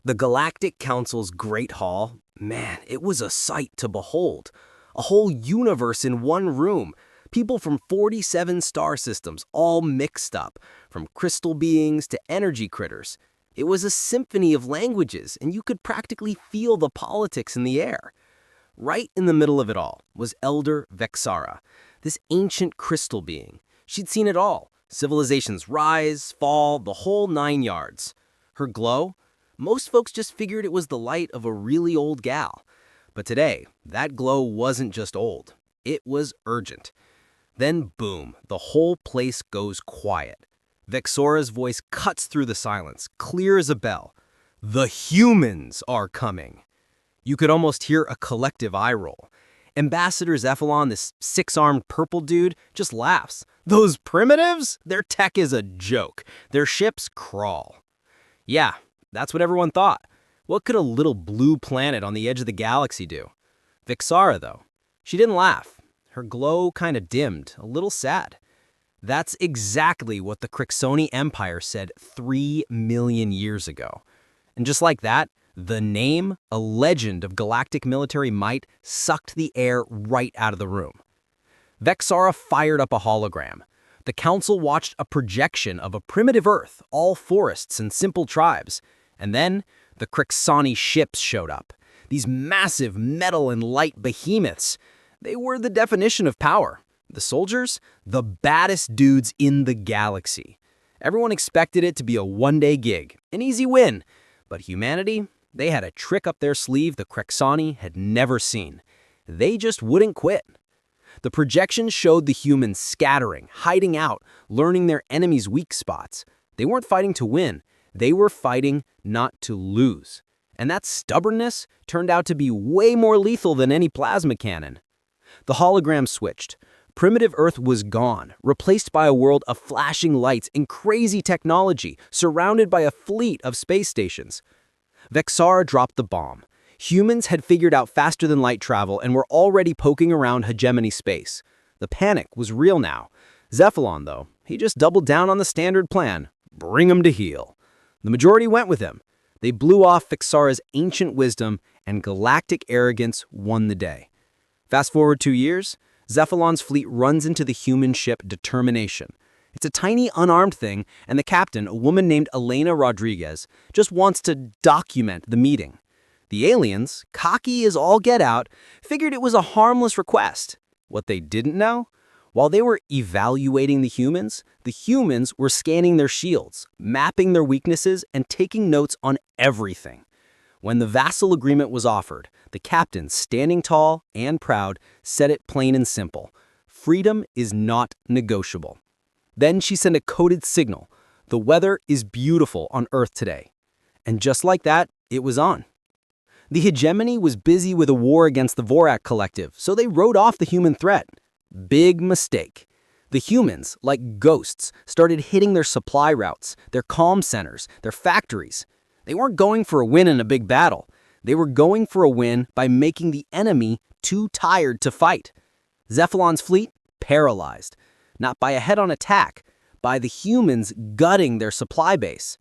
The Galactic Council's Great Hall, man, it was a sight to behold. A whole universe in one room. People from 47 star systems, all mixed up, from crystal beings to energy critters. It was a symphony of languages, and you could practically feel the politics in the air. Right in the middle of it all was Elder Vexara, this ancient crystal being. She'd seen it all, civilizations rise, fall, the whole 9 yards. Her glow? Most folks just figured it was the light of a really old gal. But today, that glow wasn't just old. It was urgent. Then boom, the whole place goes quiet. Vexora's voice cuts through the silence, clear as a bell. The humans are coming. You could almost hear a collective eye roll. Ambassador Zephalon, this six-armed purple dude, just laughs. Those primitives? Their tech is a joke. Their ships crawl. Yeah, that's what everyone thought. What could a little blue planet on the edge of the galaxy do? Vexara, though, she didn't laugh. Her glow kind of dimmed, a little sad. That's exactly what the Crixoni Empire said 3 million years ago. And just like that, the name, a legend of galactic military might, sucked the air right out of the room. Vexara fired up a hologram. The council watched a projection of a primitive Earth, all forests and simple tribes. And then the Crixoni ships showed up. These massive metal and light behemoths. They were the definition of power. The soldiers, the baddest dudes in the galaxy. Everyone expected it to be a one-day gig, an easy win. But humanity, they had a trick up their sleeve the Crixoni had never seen. They just wouldn't quit. The projection showed the humans scattering, hiding out, learning their enemies' weak spots. They weren't fighting to win. They were fighting not to lose. And that stubbornness turned out to be way more lethal than any plasma cannon. The hologram switched. Primitive Earth was gone, replaced by a world of flashing lights and crazy technology, surrounded by a fleet of space stations. Vexara dropped the bomb. Humans had figured out faster-than-light travel and were already poking around hegemony space. The panic was real now. Zephalon, though, he just doubled down on the standard plan. Bring him to heel. The majority went with him. They blew off Vexara's ancient wisdom, and galactic arrogance won the day. Fast forward 2 years, Zephalon's fleet runs into the human ship Determination. It's a tiny, unarmed thing, and the captain, a woman named Elena Rodriguez, just wants to document the meeting. The aliens, cocky as all get out, figured it was a harmless request. What they didn't know? While they were evaluating the humans were scanning their shields, mapping their weaknesses, and taking notes on everything. When the vassal agreement was offered, the captain, standing tall and proud, said it plain and simple. Freedom is not negotiable. Then she sent a coded signal. The weather is beautiful on Earth today. And just like that, it was on. The hegemony was busy with a war against the Vorak Collective, so they wrote off the human threat. Big mistake. The humans, like ghosts, started hitting their supply routes, their comm centers, their factories. They weren't going for a win in a big battle. They were going for a win by making the enemy too tired to fight. Zephalon's fleet paralyzed. Not by a head-on attack, by the humans gutting their supply base.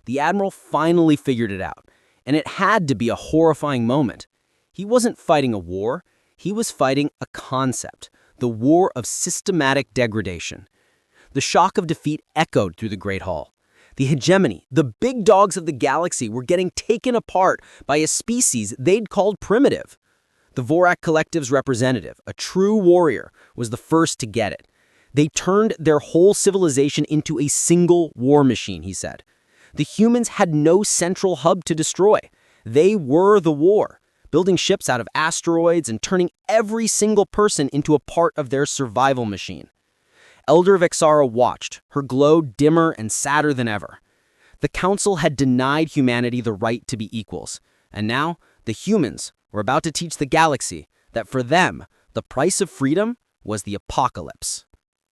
The Admiral finally figured it out, and it had to be a horrifying moment. He wasn't fighting a war, he was fighting a concept, the war of systematic degradation. The shock of defeat echoed through the Great Hall. The hegemony, the big dogs of the galaxy, were getting taken apart by a species they'd called primitive. The Vorak Collective's representative, a true warrior, was the first to get it. They turned their whole civilization into a single war machine, he said. The humans had no central hub to destroy. They were the war, building ships out of asteroids and turning every single person into a part of their survival machine. Elder Vexara watched, her glow dimmer and sadder than ever. The Council had denied humanity the right to be equals, and now the humans were about to teach the galaxy that for them, the price of freedom was the apocalypse.